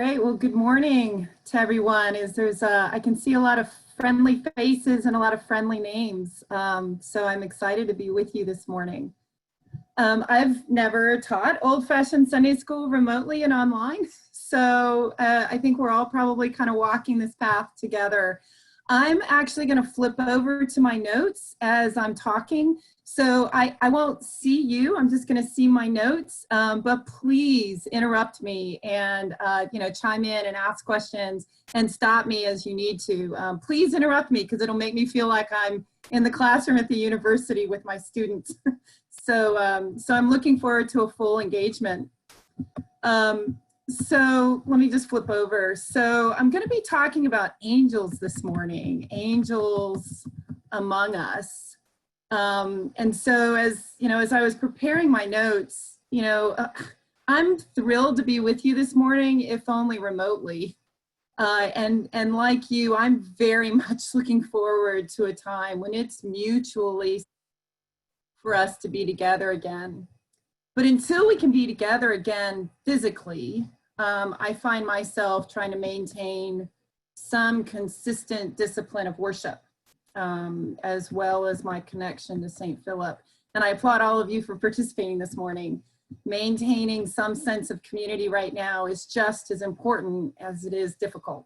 Great. Well, good morning to everyone. I can see a lot of friendly faces and a lot of friendly names. So I'm excited to be with you this morning. I've never taught old-fashioned Sunday school remotely and online. So I think we're all probably kind of walking this path together. I'm actually going to flip over to my notes as I'm talking. So I won't see you. I'm just going to see my notes. But please interrupt me and chime in and ask questions and stop me as you need to. Please interrupt me because it'll make me feel like I'm in the classroom at the university with my students. So I'm looking forward to a full engagement. So let me just flip over. So I'm going to be talking about angels this morning, angels among us. And so as I was preparing my notes, I'm thrilled to be with you this morning, if only remotely. And like you, I'm very much looking forward to a time when it's mutually for us to be together again. But until we can be together again physically, I find myself trying to maintain some consistent discipline of worship, as well as my connection to St. Philip. And I applaud all of you for participating this morning. Maintaining some sense of community right now is just as important as it is difficult.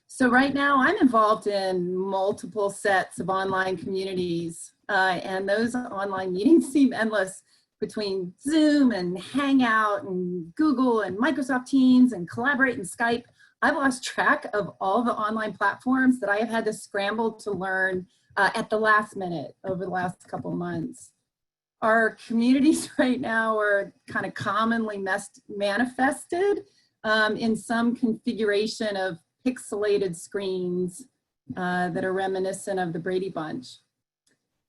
So right now I'm involved in multiple sets of online communities, and those online meetings seem endless. Between Zoom and Hangout and Google and Microsoft Teams and Collaborate and Skype, I've lost track of all the online platforms that I have had to scramble to learn at the last minute over the last couple months. Our communities right now are kind of commonly manifested in some configuration of pixelated screens that are reminiscent of the Brady Bunch.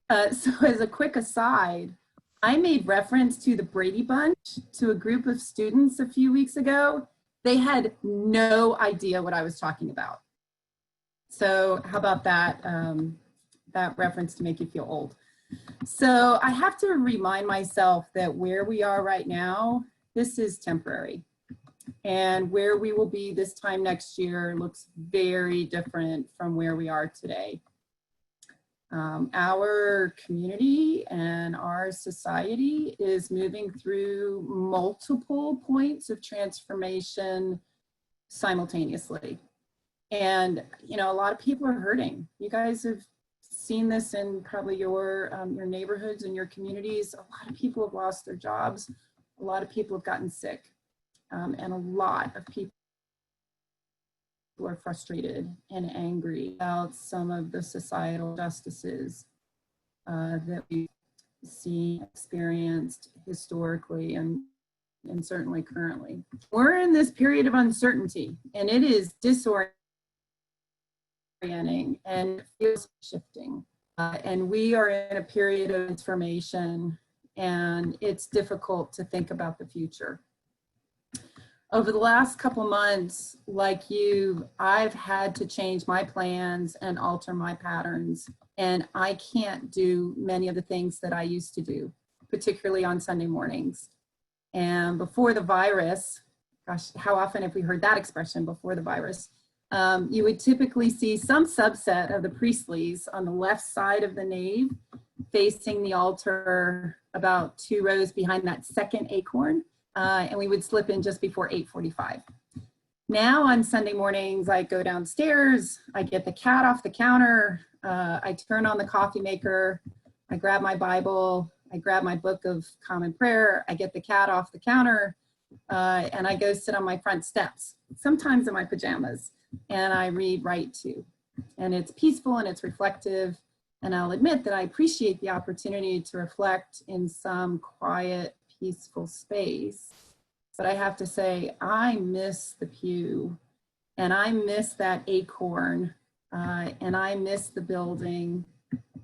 So as a quick aside, I made reference to the Brady Bunch to a group of students a few weeks ago. They had no idea what I was talking about. So how about that, that reference to make you feel old? So I have to remind myself that where we are right now, this is temporary. And where we will be this time next year looks very different from where we are today. Our community and our society is moving through multiple points of transformation simultaneously. And, a lot of people are hurting. You guys have seen this in probably your neighborhoods and your communities. A lot of people have lost their jobs. A lot of people have gotten sick. And a lot of people are frustrated and angry about some of the societal injustices that we've seen, experienced historically, and certainly currently. We're in this period of uncertainty, and it is disorienting and feels shifting. And we are in a period of transformation, and it's difficult to think about the future. Over the last couple months, like you, I've had to change my plans and alter my patterns, and I can't do many of the things that I used to do, particularly on Sunday mornings. And before the virus, gosh, how often have we heard that expression, before the virus? You would typically see some subset of the Priestleys on the left side of the nave, facing the altar about 2 rows behind that second acorn. And we would slip in just before 8:45. Now on Sunday mornings, I go downstairs, I get the cat off the counter, I turn on the coffee maker, I grab my Bible, I grab my book of common prayer, I get the cat off the counter, and I go sit on my front steps, sometimes in my pajamas, and I read Right To. And it's peaceful and it's reflective, and I'll admit that I appreciate the opportunity to reflect in some quiet, peaceful space. But I have to say, I miss the pew, and I miss that acorn, and I miss the building,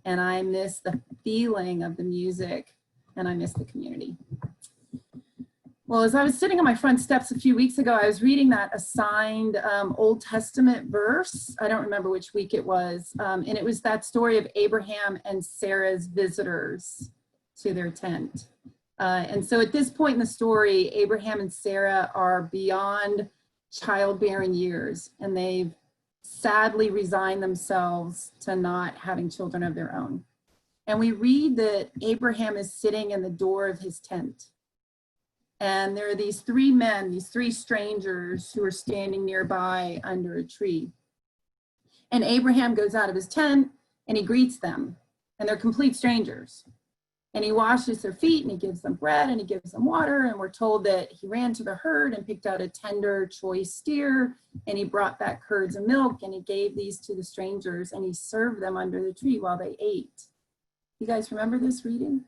and I miss the feeling of the music, and I miss the community. Well, as I was sitting on my front steps a few weeks ago, I was reading that assigned Old Testament verse. I don't remember which week it was. And it was that story of Abraham and Sarah's visitors to their tent. And so at this point in the story, Abraham and Sarah are beyond childbearing years, and they've sadly resigned themselves to not having children of their own. And we read that Abraham is sitting in the door of his tent. And there are these three men, these three strangers who are standing nearby under a tree. And Abraham goes out of his tent and he greets them, and they're complete strangers. And he washes their feet and he gives them bread and he gives them water. And we're told that he ran to the herd and picked out a tender, choice steer, and he brought back curds and milk, and he gave these to the strangers, and he served them under the tree while they ate. You guys remember this reading?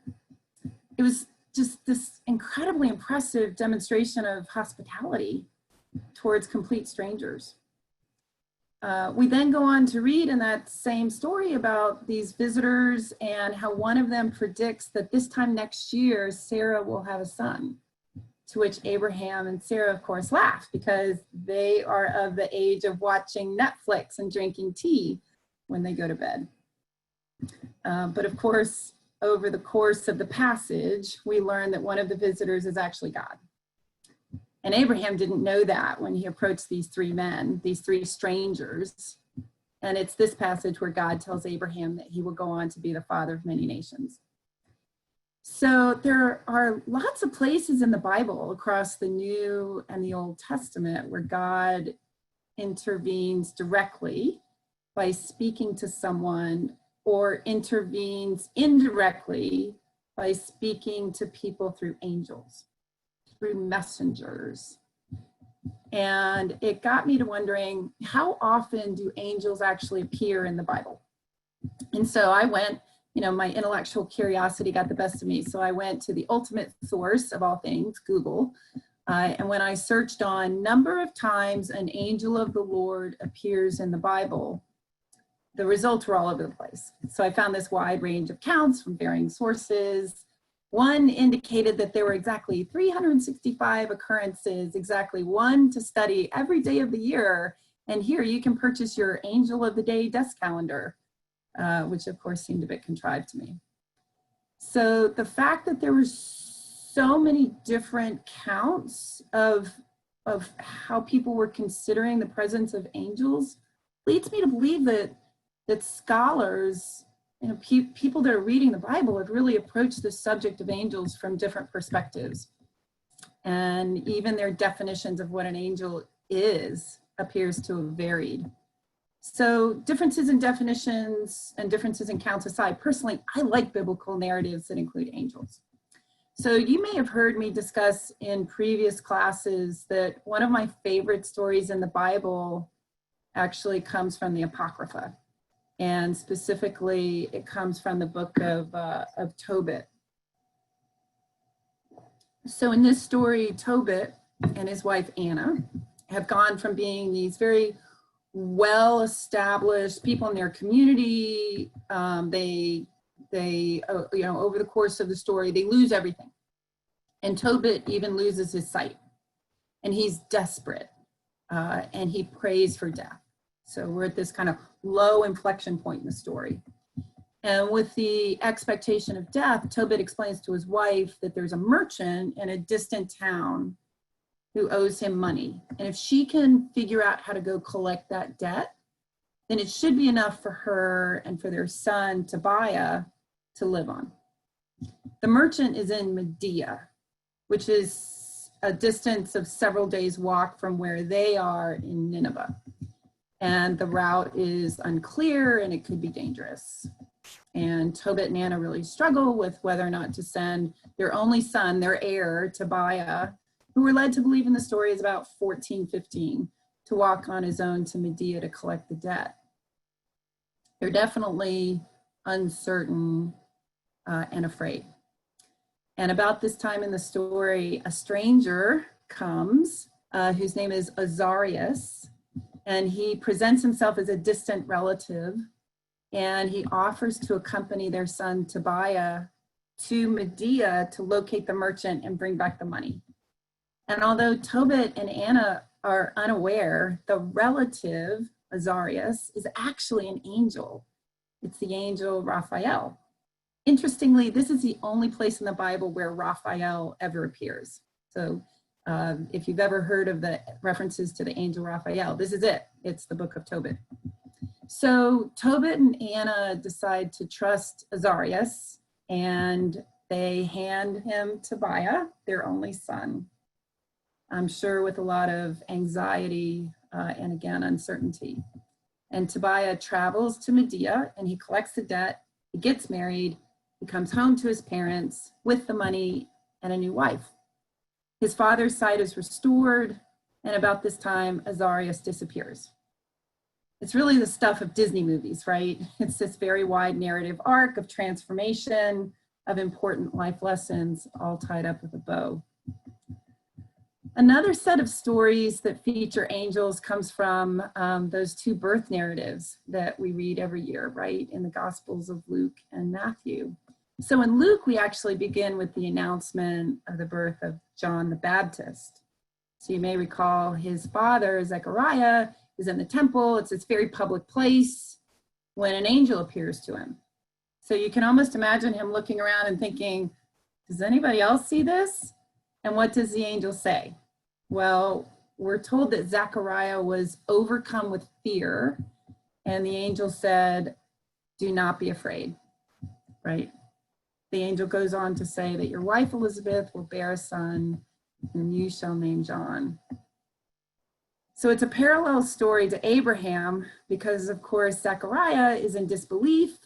It was just this incredibly impressive demonstration of hospitality towards complete strangers. We then go on to read in that same story about these visitors and how one of them predicts that this time next year, Sarah will have a son, to which Abraham and Sarah, of course, laugh because they are of the age of watching Netflix and drinking tea when they go to bed. But of course, over the course of the passage, we learn that one of the visitors is actually God. And Abraham didn't know that when he approached these three men, these three strangers. And it's this passage where God tells Abraham that he will go on to be the father of many nations. So there are lots of places in the Bible across the New and the Old Testament where God intervenes directly by speaking to someone, or intervenes indirectly by speaking to people through angels, through messengers. And it got me to wondering, how often do angels actually appear in the Bible? And so I went, my intellectual curiosity got the best of me. So I went to the ultimate source of all things, Google. And when I searched on number of times an angel of the Lord appears in the Bible, the results were all over the place. So I found this wide range of counts from varying sources. One indicated that there were exactly 365 occurrences, exactly one to study every day of the year. And here you can purchase your Angel of the Day desk calendar, which of course seemed a bit contrived to me. So the fact that there were so many different counts of how people were considering the presence of angels leads me to believe that scholars, people that are reading the Bible have really approached the subject of angels from different perspectives. And even their definitions of what an angel is appears to have varied. So differences in definitions and differences in counts aside, personally, I like biblical narratives that include angels. So you may have heard me discuss in previous classes that one of my favorite stories in the Bible actually comes from the Apocrypha. And specifically, it comes from the book of Tobit. So in this story, Tobit and his wife Anna have gone from being these very well-established people in their community. They over the course of the story, they lose everything. And Tobit even loses his sight. And he's desperate. And he prays for death. So we're at this kind of low inflection point in the story. And with the expectation of death, Tobit explains to his wife that there's a merchant in a distant town who owes him money. And if she can figure out how to go collect that debt, then it should be enough for her and for their son, Tobiah, to live on. The merchant is in Medea, which is a distance of several days' walk from where they are in Nineveh. And the route is unclear and it could be dangerous. And Tobit and Anna really struggle with whether or not to send their only son, their heir, Tobiah, who we're led to believe in the story is about 14, 15, to walk on his own to Medea to collect the debt. They're definitely uncertain and afraid. And about this time in the story, a stranger comes whose name is Azarias. And he presents himself as a distant relative, and he offers to accompany their son Tobiah to Medea to locate the merchant and bring back the money. And although Tobit and Anna are unaware, the relative, Azarias, is actually an angel. It's the angel Raphael. Interestingly, this is the only place in the Bible where Raphael ever appears. So If you've ever heard of the references to the Angel Raphael, this is it. It's the book of Tobit. So Tobit and Anna decide to trust Azarias, and they hand him Tobiah, their only son. I'm sure with a lot of anxiety and again, uncertainty. And Tobiah travels to Medea and he collects the debt, he gets married, he comes home to his parents with the money and a new wife. His father's sight is restored, and about this time, Azarias disappears. It's really the stuff of Disney movies, right? It's this very wide narrative arc of transformation, of important life lessons, all tied up with a bow. Another set of stories that feature angels comes from those two birth narratives that we read every year, right? In the Gospels of Luke and Matthew. So in Luke, we actually begin with the announcement of the birth of John the Baptist. So you may recall his father, Zechariah, is in the temple. It's this very public place when an angel appears to him. So you can almost imagine him looking around and thinking, does anybody else see this? And what does the angel say? Well, we're told that Zechariah was overcome with fear, and the angel said, do not be afraid, right? The angel goes on to say that your wife Elizabeth will bear a son, and you shall name John. So it's a parallel story to Abraham because, of course, Zechariah is in disbelief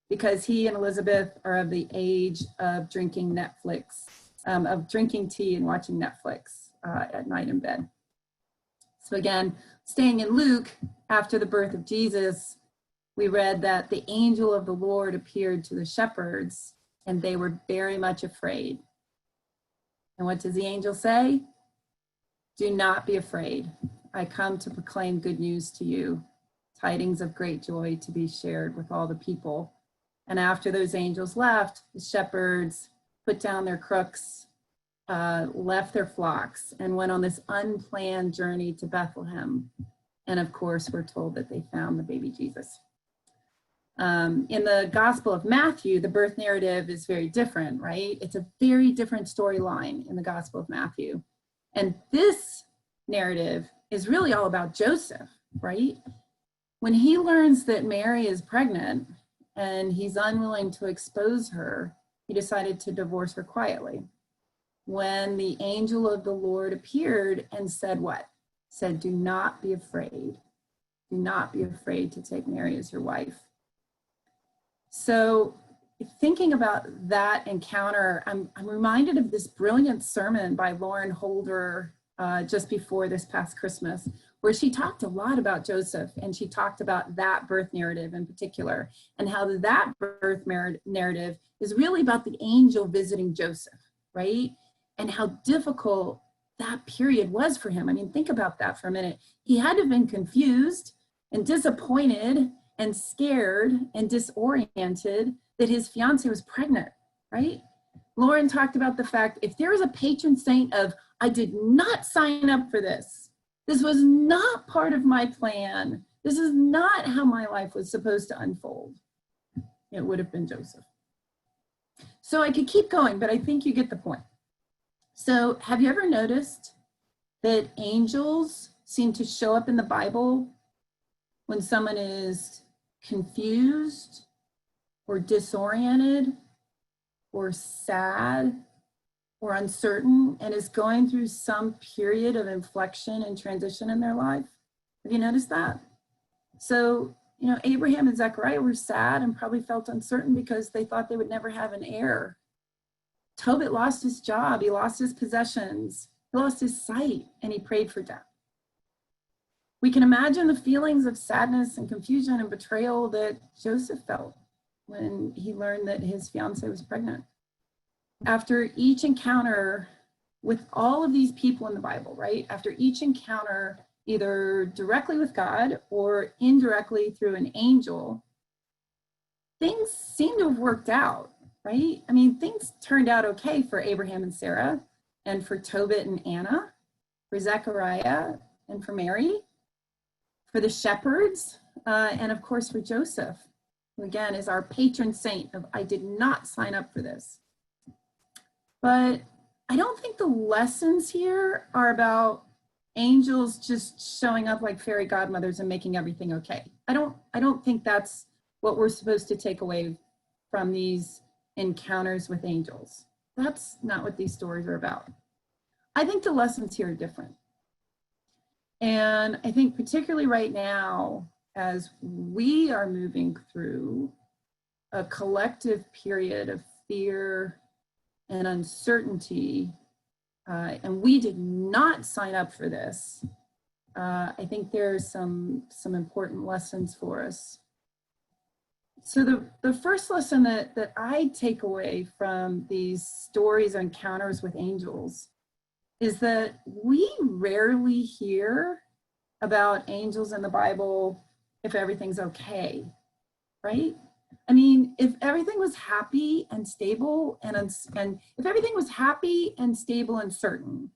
because he and Elizabeth are of the age of drinking Netflix, of drinking tea and watching Netflix at night in bed. So again, staying in Luke, after the birth of Jesus, we read that the angel of the Lord appeared to the shepherds and they were very much afraid. And what does the angel say? Do not be afraid. I come to proclaim good news to you, tidings of great joy to be shared with all the people. And after those angels left, the shepherds put down their crooks, left their flocks, and went on this unplanned journey to Bethlehem. And of course, we're told that they found the baby Jesus. In the Gospel of Matthew, the birth narrative is very different, right? It's a very different storyline in the Gospel of Matthew. And this narrative is really all about Joseph, right? When he learns that Mary is pregnant and he's unwilling to expose her, he decided to divorce her quietly. When the angel of the Lord appeared and said what? Said, do not be afraid. Do not be afraid to take Mary as your wife. So thinking about that encounter, I'm reminded of this brilliant sermon by Lauren Holder just before this past Christmas, where she talked a lot about Joseph, and she talked about that birth narrative in particular, and how that birth narrative is really about the angel visiting Joseph, right? And how difficult that period was for him. I mean, think about that for a minute. He had to have been confused and disappointed and scared and disoriented that his fiance was pregnant, right? Lauren talked about the fact, if there is a patron saint of, I did not sign up for this. This was not part of my plan. This is not how my life was supposed to unfold. It would have been Joseph. So I could keep going, but I think you get the point. So have you ever noticed that angels seem to show up in the Bible when someone is confused or disoriented or sad or uncertain and is going through some period of inflection and transition in their life? Have you noticed that? So, you know, Abraham and Zechariah were sad and probably felt uncertain because they thought they would never have an heir. Tobit lost his job, he lost his possessions, he lost his sight, and he prayed for death. We can imagine the feelings of sadness and confusion and betrayal that Joseph felt when he learned that his fiancée was pregnant. After each encounter with all of these people in the Bible, right? After each encounter, either directly with God or indirectly through an angel, things seem to have worked out, right? I mean, things turned out okay for Abraham and Sarah, and for Tobit and Anna, for Zechariah and for Mary, for the shepherds, and of course for Joseph, who again is our patron saint of, I did not sign up for this. But I don't think the lessons here are about angels just showing up like fairy godmothers and making everything okay. I don't think that's what we're supposed to take away from these encounters with angels. That's not what these stories are about. I think the lessons here are different. And I think particularly right now, as we are moving through a collective period of fear and uncertainty, and we did not sign up for this, I think there's some important lessons for us. So the first lesson that I take away from these stories or encounters with angels is that we rarely hear about angels in the Bible if everything's okay, right? I mean, if everything was happy and stable and if everything was happy and stable and certain,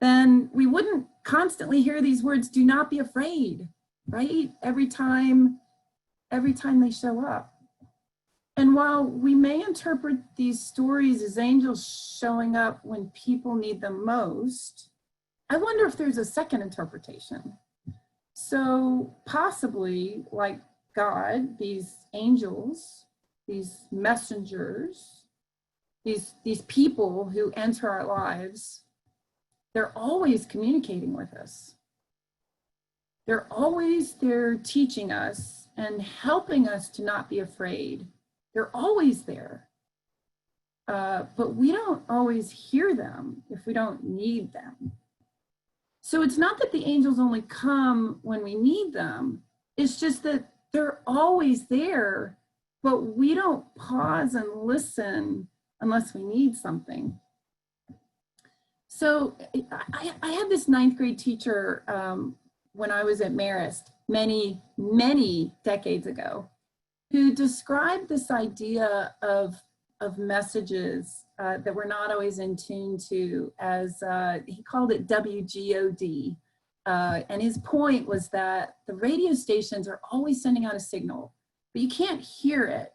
then we wouldn't constantly hear these words, do not be afraid, right? Every time they show up. And while we may interpret these stories as angels showing up when people need them most, I wonder if there's a second interpretation. So possibly, like God, these angels, these messengers, these people who enter our lives, they're always communicating with us. They're always there teaching us and helping us to not be afraid. They're always there. But we don't always hear them if we don't need them. So it's not that the angels only come when we need them. It's just that they're always there, but we don't pause and listen unless we need something. So I had this 9th grade teacher when I was at Marist many decades ago, who described this idea of messages that we're not always in tune to as, he called it WGOD. And his point was that the radio stations are always sending out a signal, but you can't hear it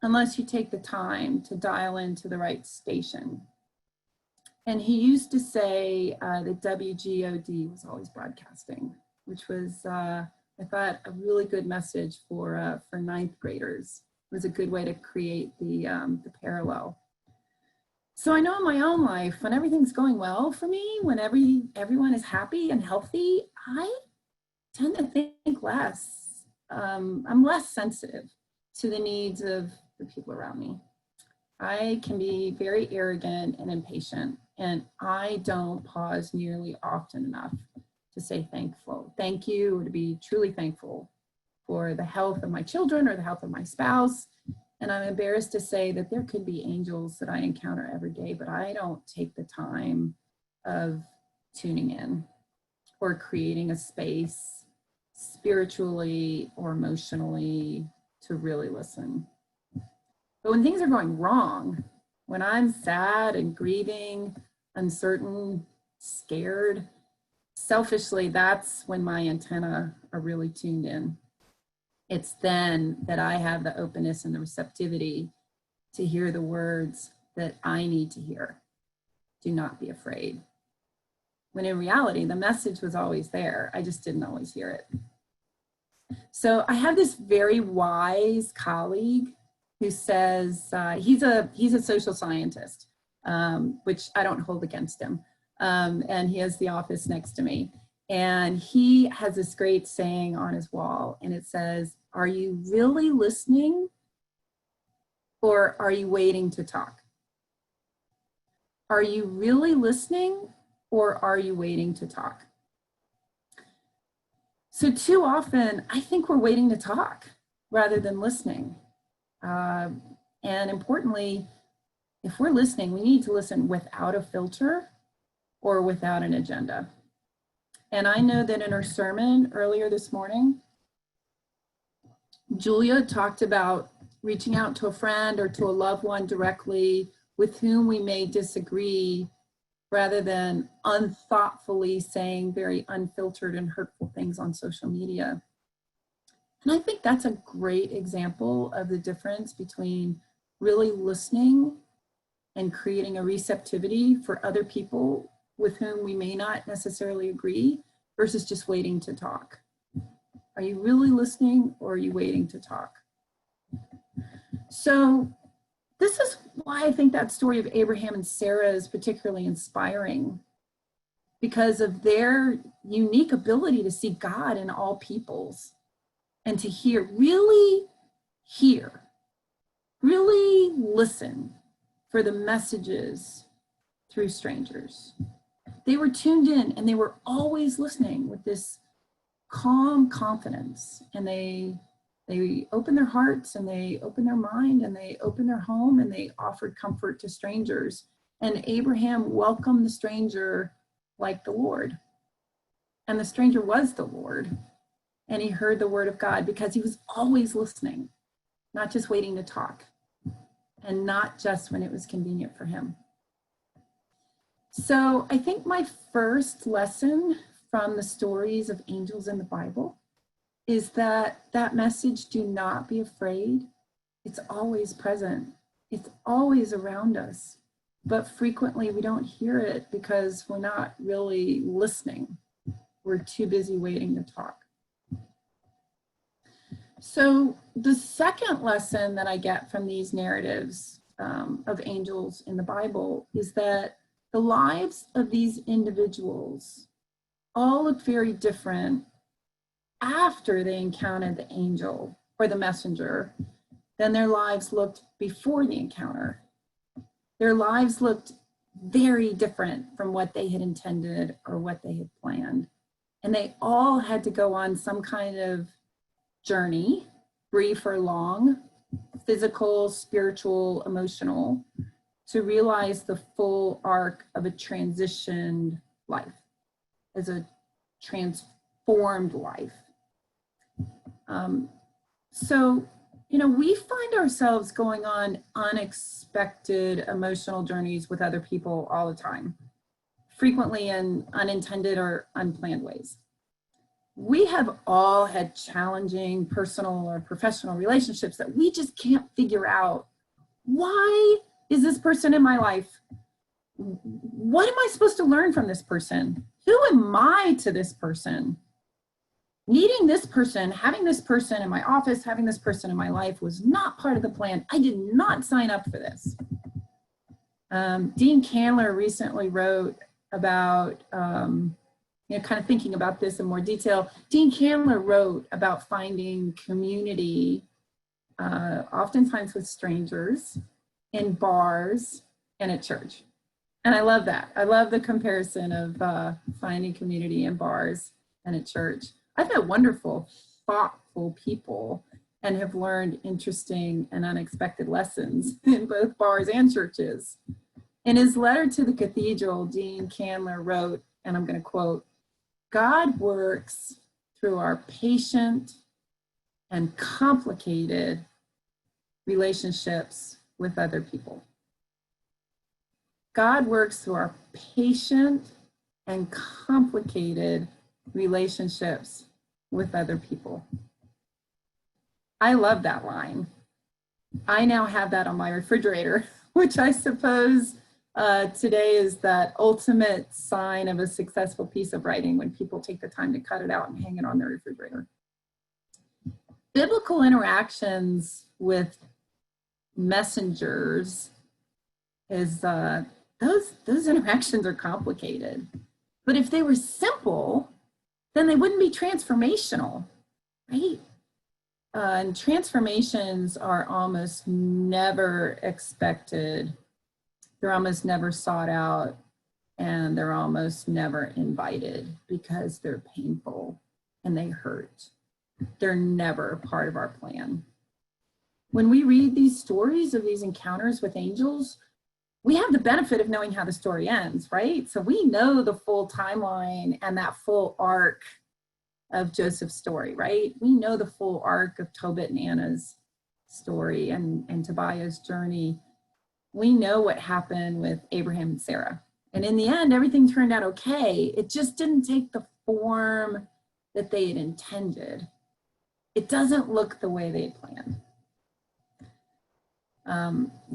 unless you take the time to dial into the right station. And he used to say that WGOD was always broadcasting, which was, I thought, a really good message for 9th graders. It was a good way to create the parallel. So I know in my own life, when everything's going well for me, when everyone is happy and healthy, I tend to think less. I'm less sensitive to the needs of the people around me. I can be very arrogant and impatient, and I don't pause nearly often enough to say thank you, or to be truly thankful for the health of my children or the health of my spouse. And I'm embarrassed to say that there could be angels that I encounter every day, but I don't take the time of tuning in or creating a space spiritually or emotionally to really listen. But when things are going wrong, when I'm sad and grieving, uncertain, scared, selfishly, that's when my antennae are really tuned in. It's then that I have the openness and the receptivity to hear the words that I need to hear. Do not be afraid. When in reality, the message was always there. I just didn't always hear it. So I have this very wise colleague who says, he's a social scientist, which I don't hold against him. And he has the office next to me. And he has this great saying on his wall, and it says, are you really listening, or are you waiting to talk? Are you really listening, or are you waiting to talk? So too often, I think we're waiting to talk rather than listening. And importantly, if we're listening, we need to listen without a filter or without an agenda. And I know that in her sermon earlier this morning, Julia talked about reaching out to a friend or to a loved one directly with whom we may disagree, rather than unthoughtfully saying very unfiltered and hurtful things on social media. And I think that's a great example of the difference between really listening and creating a receptivity for other people with whom we may not necessarily agree versus just waiting to talk. Are you really listening, or are you waiting to talk? So this is why I think that story of Abraham and Sarah is particularly inspiring, because of their unique ability to see God in all peoples and to really listen for the messages through strangers. They were tuned in, and they were always listening with this calm confidence, and they opened their hearts, and they opened their mind, and they opened their home, and they offered comfort to strangers. And Abraham welcomed the stranger like the Lord. And the stranger was the Lord. And he heard the word of God because he was always listening, not just waiting to talk, and not just when it was convenient for him. So I think my first lesson from the stories of angels in the Bible is that message, do not be afraid. It's always present. It's always around us. But frequently we don't hear it because we're not really listening. We're too busy waiting to talk. So the second lesson that I get from these narratives of angels in the Bible is that the lives of these individuals all look very different after they encountered the angel or the messenger than their lives looked before the encounter. Their lives looked very different from what they had intended or what they had planned. And they all had to go on some kind of journey, brief or long, physical, spiritual, emotional, to realize the full arc of a transitioned life, as a transformed life. So, we find ourselves going on unexpected emotional journeys with other people all the time, frequently in unintended or unplanned ways. We have all had challenging personal or professional relationships that we just can't figure out. Why is this person in my life? What am I supposed to learn from this person? Who am I to this person? Meeting this person, having this person in my office, having this person in my life was not part of the plan. I did not sign up for this. Dean Candler recently wrote about, kind of thinking about this in more detail. Dean Candler wrote about finding community, oftentimes with strangers, in bars and at church. And I love that. I love the comparison of finding community in bars and at church. I've met wonderful, thoughtful people and have learned interesting and unexpected lessons in both bars and churches. In his letter to the cathedral, Dean Candler wrote, and I'm going to quote, "God works through our patient and complicated relationships with other people." God works through our patient and complicated relationships with other people. I love that line. I now have that on my refrigerator, which I suppose today is that ultimate sign of a successful piece of writing, when people take the time to cut it out and hang it on their refrigerator. Biblical interactions with messengers is those interactions are complicated. But if they were simple, then they wouldn't be transformational, right? And transformations are almost never expected. They're almost never sought out, and they're almost never invited because they're painful and they hurt. They're never part of our plan. When we read these stories of these encounters with angels, we have the benefit of knowing how the story ends, right? So we know the full timeline and that full arc of Joseph's story, right? We know the full arc of Tobit and Anna's story and Tobiah's journey. We know what happened with Abraham and Sarah. And in the end, everything turned out okay. It just didn't take the form that they had intended. It doesn't look the way they had planned.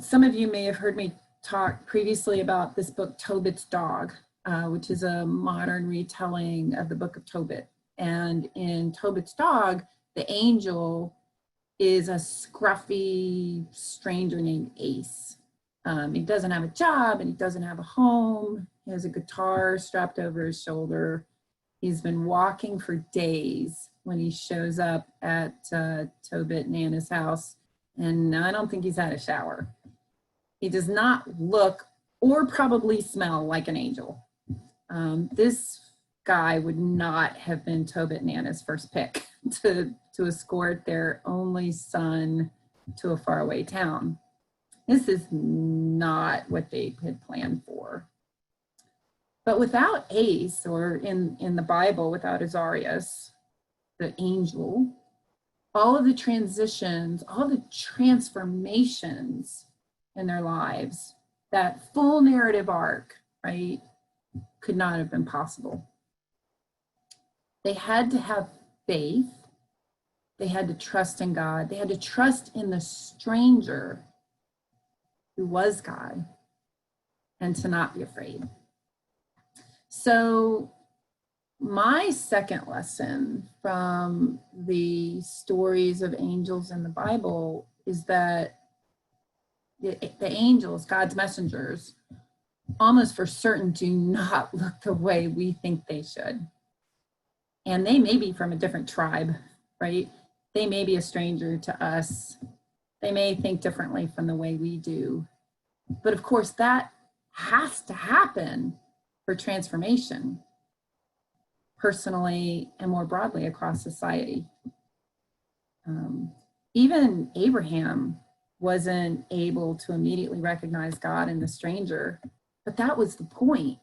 Some of you may have heard me talked previously about this book, Tobit's Dog, which is a modern retelling of the book of Tobit. And in Tobit's Dog, the angel is a scruffy stranger named Ace. He doesn't have a job and he doesn't have a home. He has a guitar strapped over his shoulder. He's been walking for days when he shows up at Tobit and Anna's house, and I don't think he's had a shower. He does not look or probably smell like an angel. This guy would not have been Tobit and Anna's first pick to escort their only son to a faraway town. This is not what they had planned for. But without Ace, or in the Bible, without Azarias, the angel, all of the transitions, all the transformations in their lives, that full narrative arc, right, could not have been possible. They had to have faith. They had to trust in God. They had to trust in the stranger who was God, and to not be afraid. So my second lesson from the stories of angels in the Bible is that the angels, God's messengers, almost for certain do not look the way we think they should. And they may be from a different tribe, right? They may be a stranger to us. They may think differently from the way we do. But of course, that has to happen for transformation, personally and more broadly across society. Even Abraham wasn't able to immediately recognize God in the stranger, but that was the point.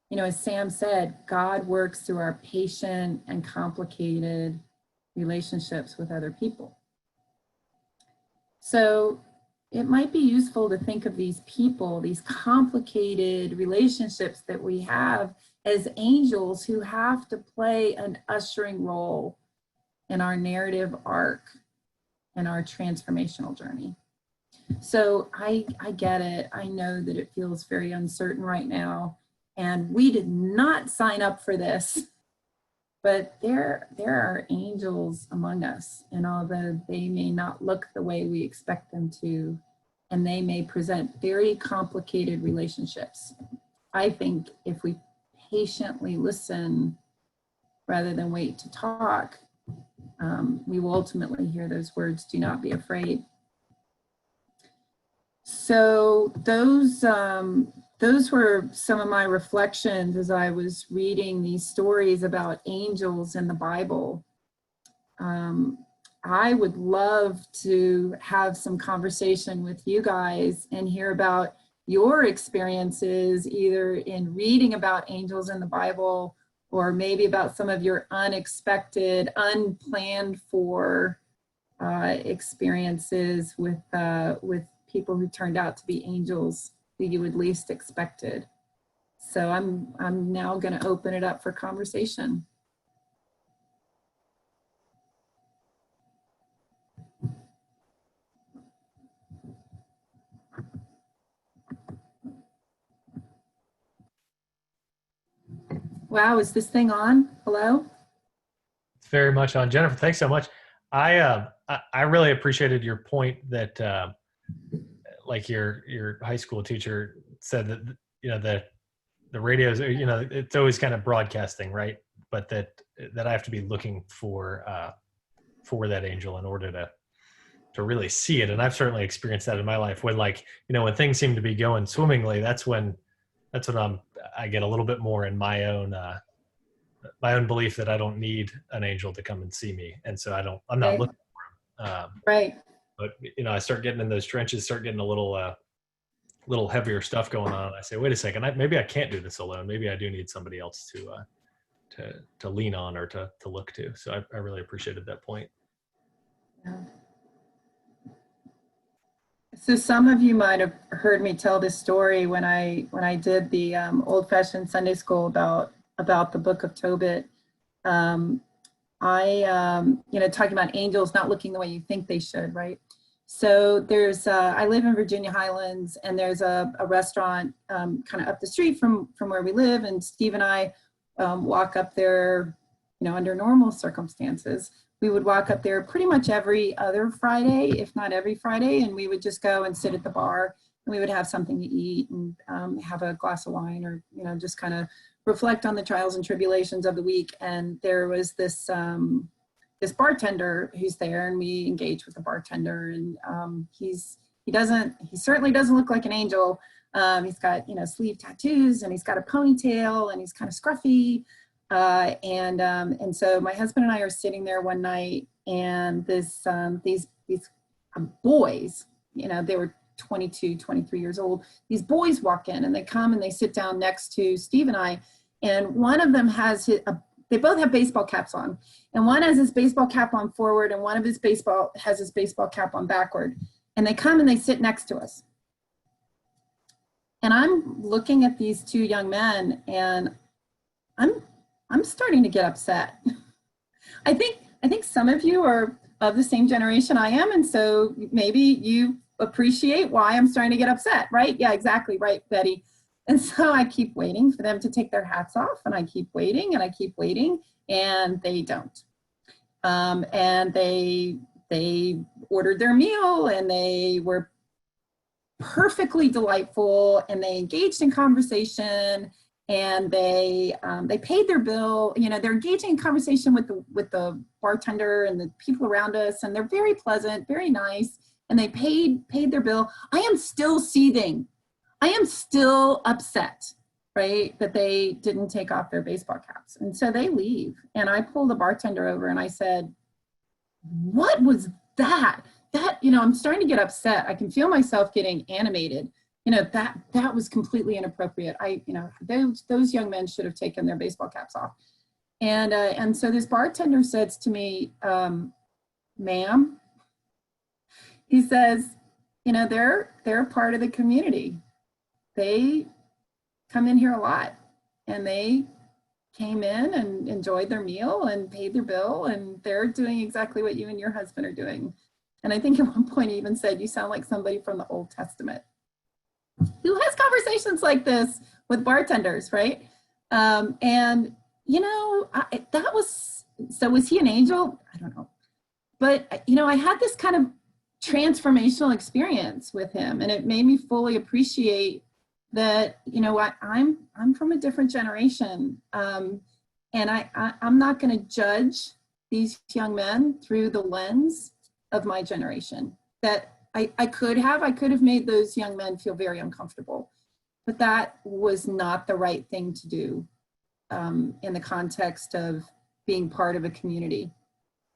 You know, as Sam said, God works through our patient and complicated relationships with other people. So it might be useful to think of these people, these complicated relationships that we have, as angels who have to play an ushering role in our narrative arc and our transformational journey. So I get it. I know that it feels very uncertain right now, and we did not sign up for this, but there are angels among us, and although they may not look the way we expect them to, and they may present very complicated relationships, I think if we patiently listen rather than wait to talk, we will ultimately hear those words, "Do not be afraid." So those were some of my reflections as I was reading these stories about angels in the Bible. I would love to have some conversation with you guys and hear about your experiences, either in reading about angels in the Bible, or maybe about some of your unexpected, unplanned for experiences with people who turned out to be angels who you would least expected. So I'm now going to open it up for conversation. Wow, is this thing on? Hello? It's very much on. Jennifer, thanks so much. I really appreciated your point that like your high school teacher said that, you know, the radios, you know, it's always kind of broadcasting, right? But that I have to be looking for that angel in order to really see it. And I've certainly experienced that in my life when, like, you know, when things seem to be going swimmingly, that's when I get a little bit more in my own belief that I don't need an angel to come and see me. And so I'm not looking for him. Right. But, you know, I start getting in those trenches, start getting a little heavier stuff going on. I say, wait a second, maybe I can't do this alone. Maybe I do need somebody else to lean on or to look to. So I really appreciated that point. Yeah. So some of you might have heard me tell this story when I did the old-fashioned Sunday school about the book of Tobit. You know, talking about angels not looking the way you think they should, right? So there's, I live in Virginia Highlands, and there's a restaurant kind of up the street from where we live, and Steve and I walk up there, under normal circumstances. We would walk up there pretty much every other Friday, if not every Friday, and we would just go and sit at the bar, and we would have something to eat and have a glass of wine, or, just kind of reflect on the trials and tribulations of the week. And there was this bartender who's there, and we engage with the bartender, and he certainly doesn't look like an angel. He's got, sleeve tattoos, and he's got a ponytail, and he's kind of scruffy. And so my husband and I are sitting there one night, and these boys, they were 22, 23 years old. These boys walk in, and they come and they sit down next to Steve and I. And one of them they both have baseball caps on, and one has his baseball cap on forward, and one of his has his baseball cap on backward. And they come and they sit next to us. And I'm looking at these two young men, and I'm starting to get upset. I think some of you are of the same generation I am, and so maybe you appreciate why I'm starting to get upset, right? Yeah, exactly right, Betty. And so I keep waiting for them to take their hats off, and I keep waiting, and I keep waiting, and they don't. And they ordered their meal, and they were perfectly delightful, and they engaged in conversation, and they paid their bill. They're engaging in conversation with the bartender and the people around us, and they're very pleasant, very nice, and they paid their bill. I am still seething. I am still upset, right, that they didn't take off their baseball caps. And so they leave, and I pull the bartender over, and I said, "What was that? I'm starting to get upset. I can feel myself getting animated. That was completely inappropriate. Those young men should have taken their baseball caps off." And so this bartender says to me, "Ma'am," he says, they're part of the community. They come in here a lot, and they came in and enjoyed their meal and paid their bill, and they're doing exactly what you and your husband are doing." And I think at one point he even said, "You sound like somebody from the Old Testament who has conversations like this with bartenders," right? And was he an angel? I don't know. But, I had this kind of transformational experience with him, and it made me fully appreciate that, I'm from a different generation. And I'm not going to judge these young men through the lens of my generation. That I could have made those young men feel very uncomfortable, but that was not the right thing to do in the context of being part of a community.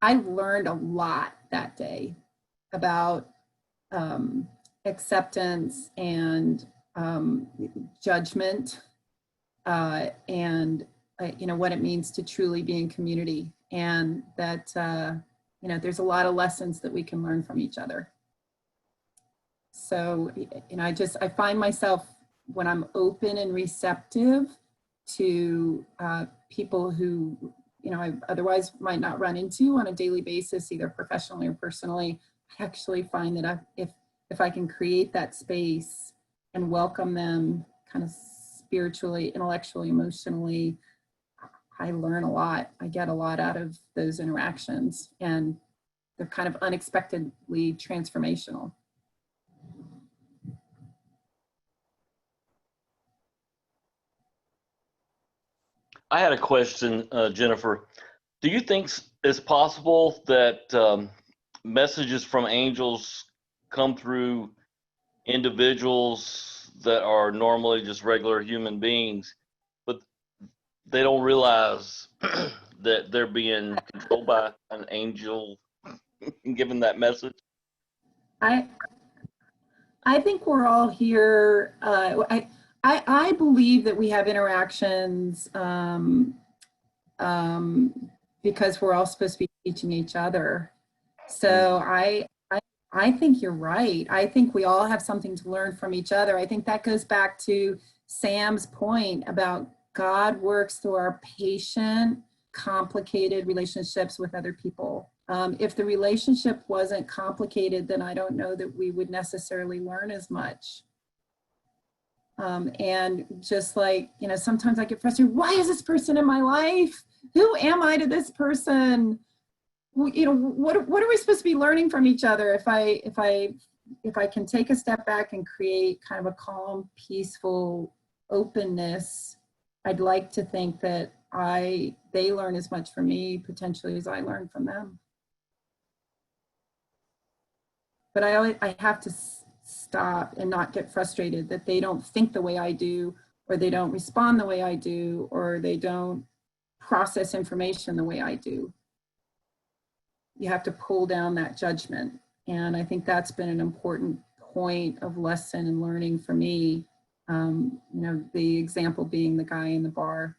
I learned a lot that day about acceptance and judgment, and what it means to truly be in community, and that there's a lot of lessons that we can learn from each other. So I find myself, when I'm open and receptive to people who I otherwise might not run into on a daily basis, either professionally or personally, I actually find that if I can create that space and welcome them kind of spiritually, intellectually, emotionally, I learn a lot. I get a lot out of those interactions, and they're kind of unexpectedly transformational. I had a question, Jennifer. Do you think it's possible that messages from angels come through individuals that are normally just regular human beings, but they don't realize that they're being controlled by an angel given that message? I think we're all here. I believe that we have interactions because we're all supposed to be teaching each other. So I think you're right. I think we all have something to learn from each other. I think that goes back to Sam's point about God works through our patient, complicated relationships with other people. If the relationship wasn't complicated, then I don't know that we would necessarily learn as much. And just like, you know, sometimes I get frustrated. Why is this person in my life? Who am I to this person? You know, what are we supposed to be learning from each other? If I can take a step back and create kind of a calm, peaceful openness, I'd like to think that they learn as much from me potentially as I learn from them. But I have to stop and not get frustrated that they don't think the way I do, or they don't respond the way I do, or they don't process information the way I do. You have to pull down that judgment. And I think that's been an important point of lesson and learning for me. You know, the example being the guy in the bar.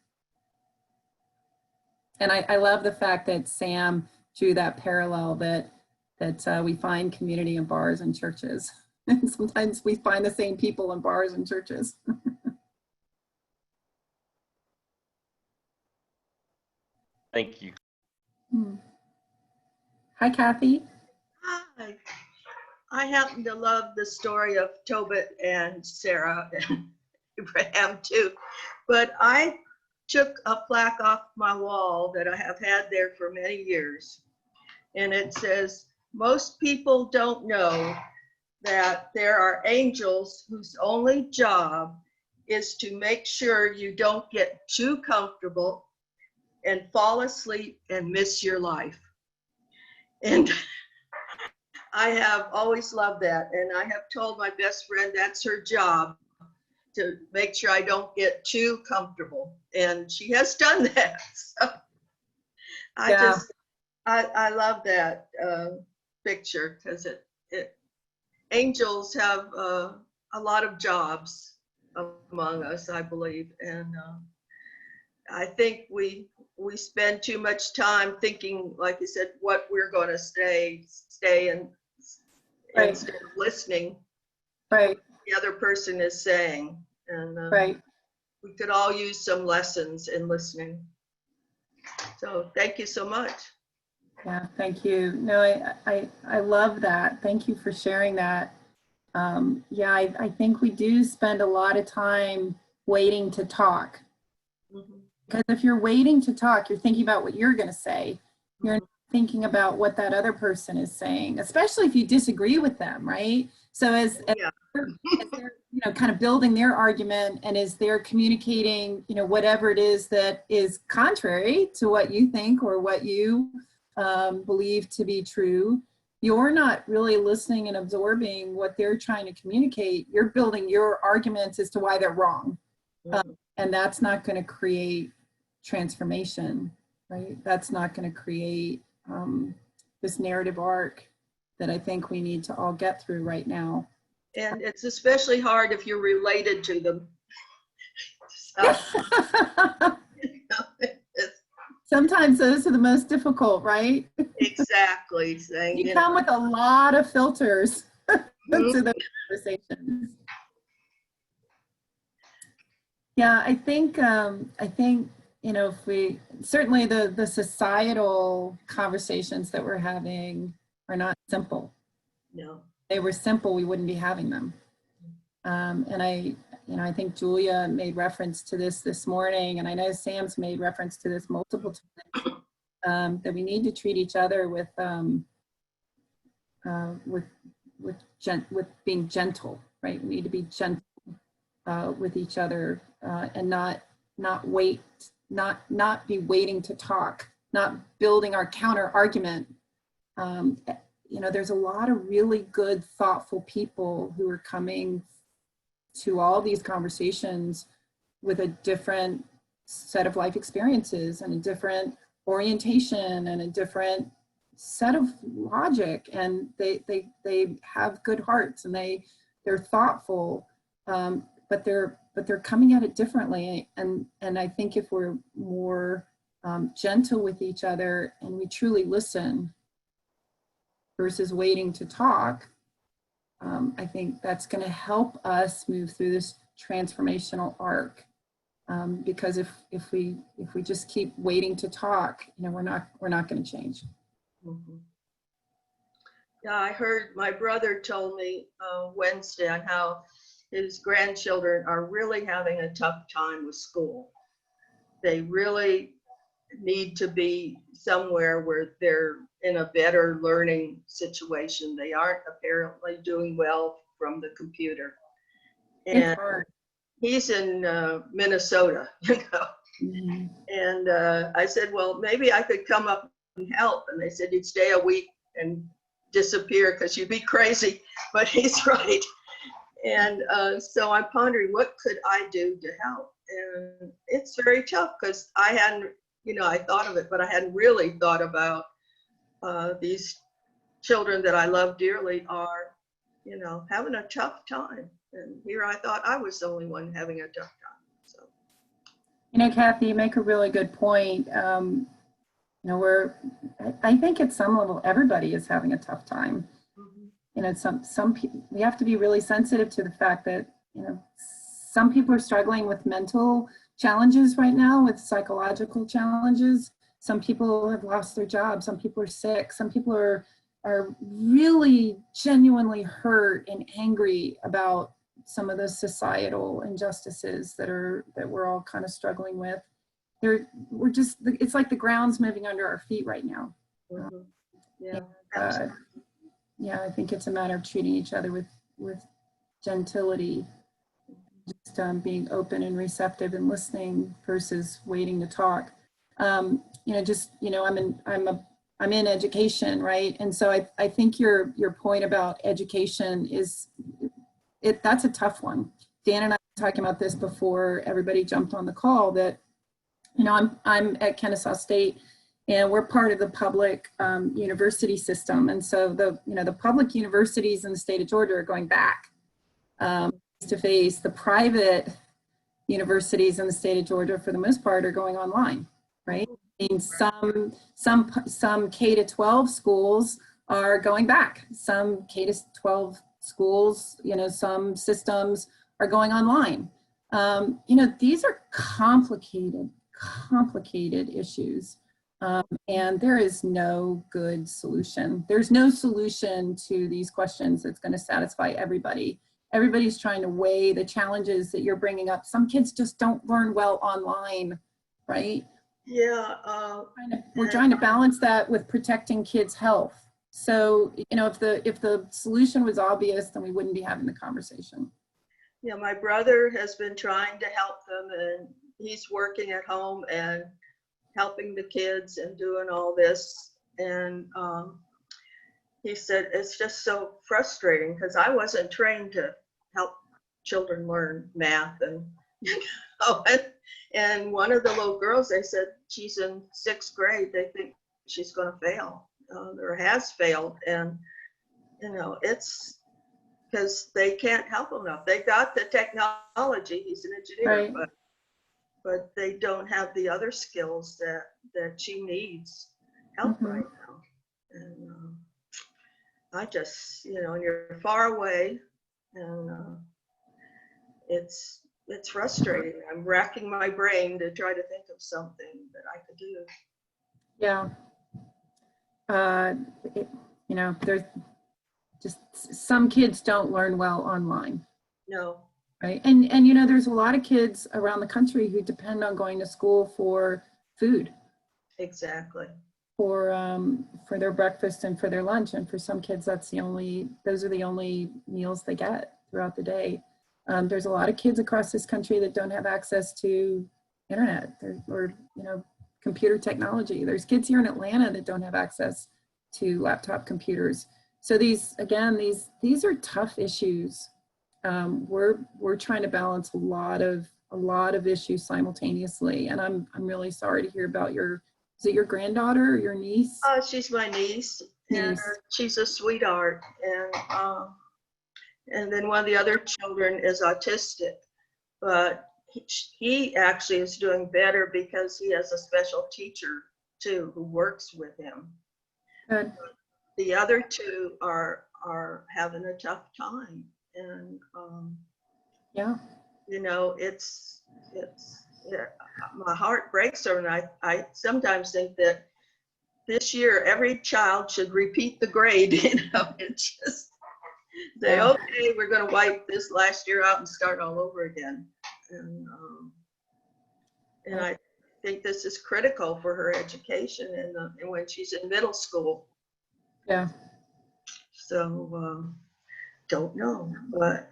And I love the fact that Sam drew that parallel that we find community in bars and churches. And sometimes we find the same people in bars and churches. Thank you. Hi, Kathy. Hi. I happen to love the story of Tobit and Sarah and Abraham too. But I took a plaque off my wall that I have had there for many years. And it says, most people don't know that there are angels whose only job is to make sure you don't get too comfortable and fall asleep and miss your life. And I have always loved that. And I have told my best friend that's her job, to make sure I don't get too comfortable. And she has done that. So I love that picture, because angels have a lot of jobs among us, I believe. And I think we spend too much time thinking, like you said, what we're going to stay and Right. Instead of listening, Right. the other person is saying. And Right. we could all use some lessons in listening. So thank you so much. Yeah, thank you. No, I love that. Thank you for sharing that. Yeah, I think we do spend a lot of time waiting to talk. Mhm. Because if you're waiting to talk, you're thinking about what you're going to say. You're not thinking about what that other person is saying, especially if you disagree with them, right? So as Yeah. they're, you know, kind of building their argument, and as they're communicating, you know, whatever it is that is contrary to what you think or what you believe to be true, you're not really listening and absorbing what they're trying to communicate. You're building your arguments as to why they're wrong. And that's not going to create transformation, right? That's not going to create this narrative arc that I think we need to all get through right now. And it's especially hard if you're related to them. So, Sometimes those are the most difficult, right? exactly. Saying, You come with a lot of filters to Mhm. those conversations. Yeah, I think, you know, if we, certainly the societal conversations that we're having are not simple. No. If they were simple, we wouldn't be having them. And I think Julia made reference to this morning, and I know Sam's made reference to this multiple times, that we need to treat each other with being gentle, right? We need to be gentle with each other, and not be waiting to talk, not building our counter argument. You know, there's a lot of really good, thoughtful people who are coming to all these conversations with a different set of life experiences and a different orientation and a different set of logic, and they have good hearts, and they're thoughtful, but they're coming at it differently. And I think if we're more gentle with each other and we truly listen versus waiting to talk, I think that's going to help us move through this transformational arc. Because if we just keep waiting to talk, we're not going to change. Mhm. Yeah, I heard my brother told me Wednesday on how his grandchildren are really having a tough time with school. They really need to be somewhere where they're in a better learning situation. They aren't apparently doing well from the computer. It's And hard. he's in Minnesota, Mhm. And I said, well, maybe I could come up and help. And they said, you'd stay a week and disappear because you'd be crazy. But he's right. And so I'm pondering, what could I do to help? And it's very tough because I hadn't, I thought of it, but I hadn't really thought about these children that I love dearly are, having a tough time. And here I thought I was the only one having a tough time. So. Kathy, you make a really good point. I think at some level, everybody is having a tough time. Mm-hmm. Some people, we have to be really sensitive to the fact that, some people are struggling with mental challenges right now, with psychological challenges. Some people have lost their jobs. Some people are sick. Some people are really genuinely hurt and angry about some of the societal injustices that we're all kind of struggling with. It's like the ground's moving under our feet right now. Mm-hmm. Yeah. Yeah, I think it's a matter of treating each other with gentility, just being open and receptive and listening versus waiting to talk. I'm in education, right? And so I think your point about education that's a tough one. Dan and I were talking about this before everybody jumped on the call, that I'm at Kennesaw State, and we're part of the public university system. And so the public universities in the state of Georgia are going back face to face. The private universities in the state of Georgia, for the most part, are going online, right? I mean, some K to 12 schools are going back. Some K to 12 schools, some systems are going online. These are complicated issues. And there is no good solution. There's no solution to these questions that's going to satisfy everybody. Everybody's trying to weigh the challenges that you're bringing up. Some kids just don't learn well online, right? Yeah. We're trying to balance that with protecting kids' health. So, if the solution was obvious, then we wouldn't be having the conversation. Yeah, my brother has been trying to help them, and he's working at home and helping the kids and doing all this. And he said it's just so frustrating because I wasn't trained to help children learn math. And one of the little girls, they said she's in 6th grade. They think she's going to fail or has failed. And, it's because they can't help them enough. They got the technology. He's an engineer, Right. but they don't have the other skills that she needs help right now. And I just, and you're far away, and it's frustrating. I'm racking my brain to try to think of something that I could do. Yeah. There's just some kids don't learn well online. No. Right. And there's a lot of kids around the country who depend on going to school for food. Exactly. For their breakfast and for their lunch. And for some kids, those are the only meals they get throughout the day. There's a lot of kids across this country that don't have access to internet or computer technology. There's kids here in Atlanta that don't have access to laptop computers. So these are tough issues. We're trying to balance a lot of issues simultaneously. And I'm really sorry to hear about is it your granddaughter or your niece? She's my niece, and she's a sweetheart. And then one of the other children is autistic, but he actually is doing better because he has a special teacher too who works with him. Good. The other two are having a tough time, and yeah, yeah, my heart breaks her, and I sometimes think that this year every child should repeat the grade, and just say, Yeah. okay, we're going to wipe this last year out and start all over again. And I think this is critical for her education and when she's in middle school. Yeah. So don't know, but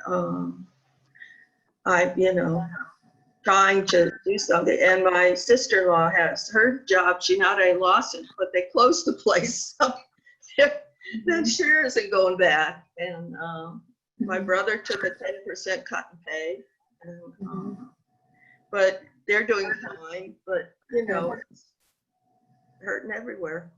trying to do something. And my sister-in-law has her job. She not only lost it, but they closed the place. So that sure isn't going bad. And my brother took a 10% cut in pay. And, but they're doing fine. But, it's hurting everywhere.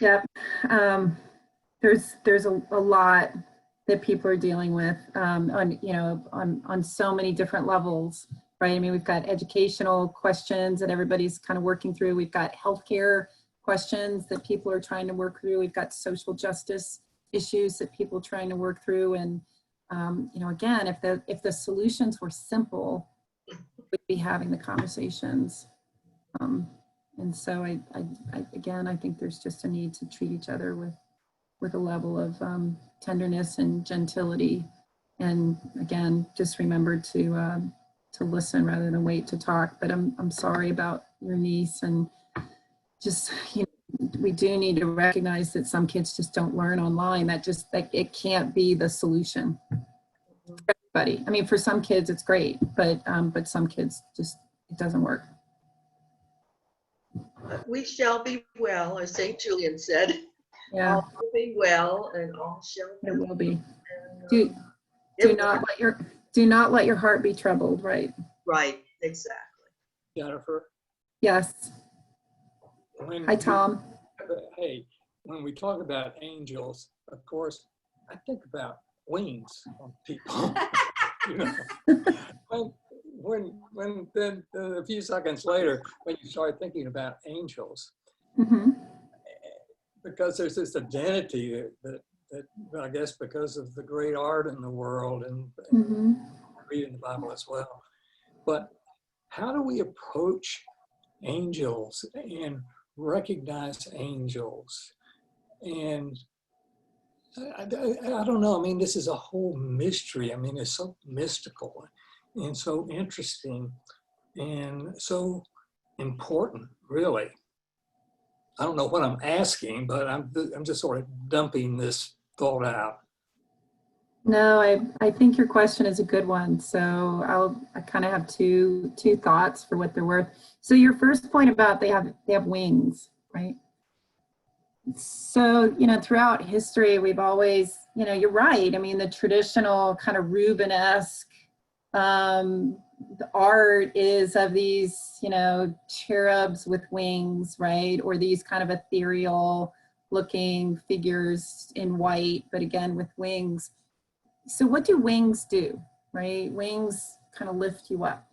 Yeah. There's a lot that people are dealing with on so many different levels, right? I mean, we've got educational questions that everybody's kind of working through. We've got healthcare questions that people are trying to work through. We've got social justice issues that people are trying to work through. And again, if the solutions were simple, we'd be having the conversations. And so I think there's just a need to treat each other with a level of tenderness and gentility. And again, just remember to listen rather than wait to talk. But I'm sorry about your niece, and just, we do need to recognize that some kids just don't learn online. That it can't be the solution for everybody. I mean, for some kids it's great, but some kids it doesn't work. We shall be well, as St. Julian said. Yeah, all will be well, and all shall be. it will be. And, Do not let your heart be troubled, right? right, exactly. Jennifer. Yes. Hi, Tom. Hey, when we talk about angels, of course, I think about wings on people. When then a few seconds later, when you start thinking about angels, because there's this identity that I guess because of the great art in the world and reading the Bible as well. But how do we approach angels and recognize angels? And I don't know. I mean, this is a whole mystery. I mean, it's so mystical and so interesting and so important, really. I don't know what I'm asking, but I'm just sort of dumping this thought out. No, I think your question is a good one. So I kind of have two thoughts for what they're worth. So your first point about they have wings, right? So, throughout history, we've always, you're right. I mean, the traditional kind of Rubenesque the art is of these, cherubs with wings, right? Or these kind of ethereal looking figures in white, but again, with wings. So what do wings do, right? Wings kind of lift you up.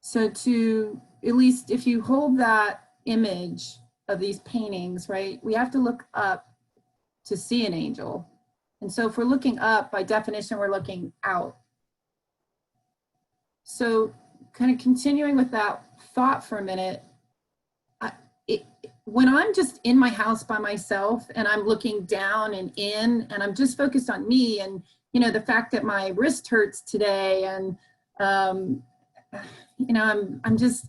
So at least if you hold that image of these paintings, right, we have to look up to see an angel. And so if we're looking up, by definition, we're looking out. So kind of continuing with that thought for a minute, when I'm just in my house by myself and I'm looking down and in and I'm just focused on me and, the fact that my wrist hurts today and, I'm just,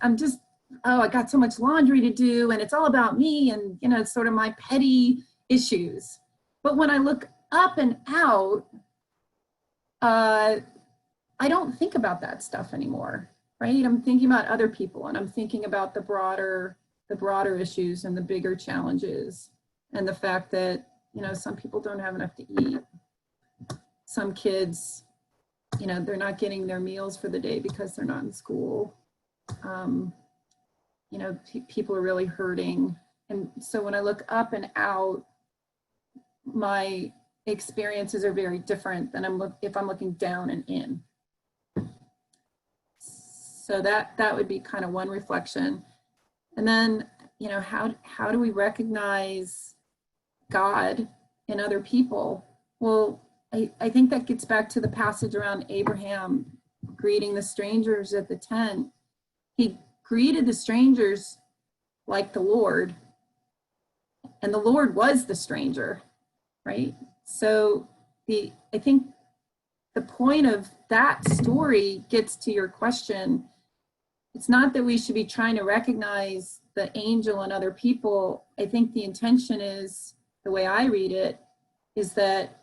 oh, I got so much laundry to do and it's all about me and, it's sort of my petty issues. But when I look up and out, I don't think about that stuff anymore, right? I'm thinking about other people and I'm thinking about the broader issues and the bigger challenges and the fact that, some people don't have enough to eat. Some kids, they're not getting their meals for the day because they're not in school. People are really hurting. And so when I look up and out, my experiences are very different than if I'm looking down and in. So that would be kind of one reflection. And then, how do we recognize God in other people. Well, I think that gets back to the passage around Abraham greeting the strangers at the tent. He greeted the strangers like the Lord, and the Lord was the stranger, right? So I think the point of that story gets to your question. It's not that we should be trying to recognize the angel and other people. I think the intention is, the way I read it, is that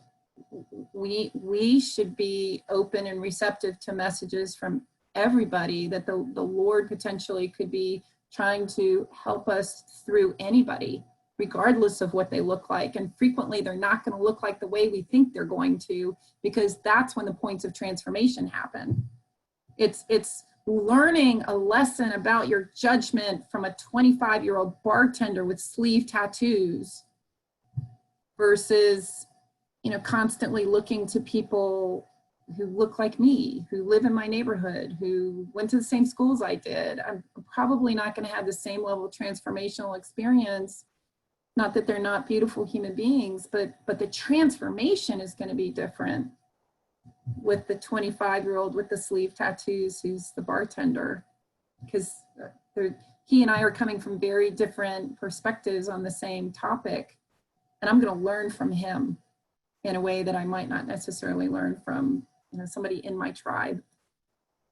we should be open and receptive to messages from everybody, that the Lord potentially could be trying to help us through anybody, regardless of what they look like. And frequently they're not going to look like the way we think they're going to, because that's when the points of transformation happen. It's learning a lesson about your judgment from a 25-year-old bartender with sleeve tattoos versus, constantly looking to people who look like me, who live in my neighborhood, who went to the same schools I did. I'm probably not going to have the same level of transformational experience. Not that they're not beautiful human beings, but the transformation is going to be different with the 25-year-old with the sleeve tattoos who's the bartender, because he and I are coming from very different perspectives on the same topic, and I'm going to learn from him in a way that I might not necessarily learn from somebody in my tribe.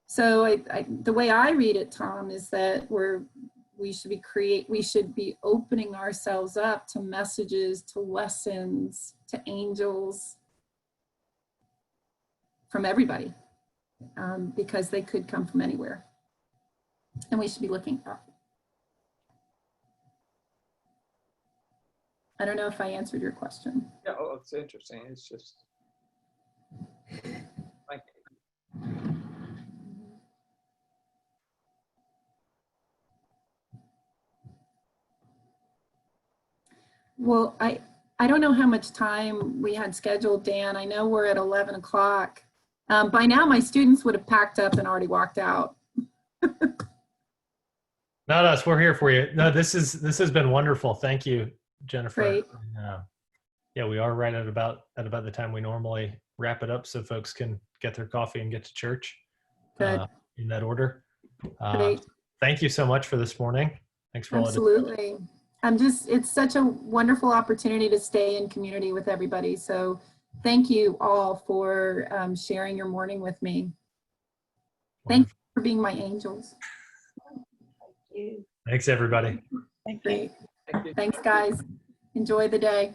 So the way I read it, Tom, is that we should be opening ourselves up to messages, to lessons, to angels from everybody, because they could come from anywhere, and we should be looking up. I don't know if I answered your question. Yeah, well, it's interesting. It's just, thank you. Well, I don't know how much time we had scheduled, Dan. I know we're at 11 o'clock. By now, my students would have packed up and already walked out. Not us. We're here for you. No, this has been wonderful. Thank you, Jennifer. Great. Yeah, we are right at about the time we normally wrap it up, so folks can get their coffee and get to church. Good. In that order. Great. Thank you so much for this morning. Thanks for all of it. Absolutely. It's such a wonderful opportunity to stay in community with everybody. So thank you all for sharing your morning with me. Thank you for being my angels. Thank you. Thanks, everybody. Great. Thank you. Thanks, guys. Enjoy the day.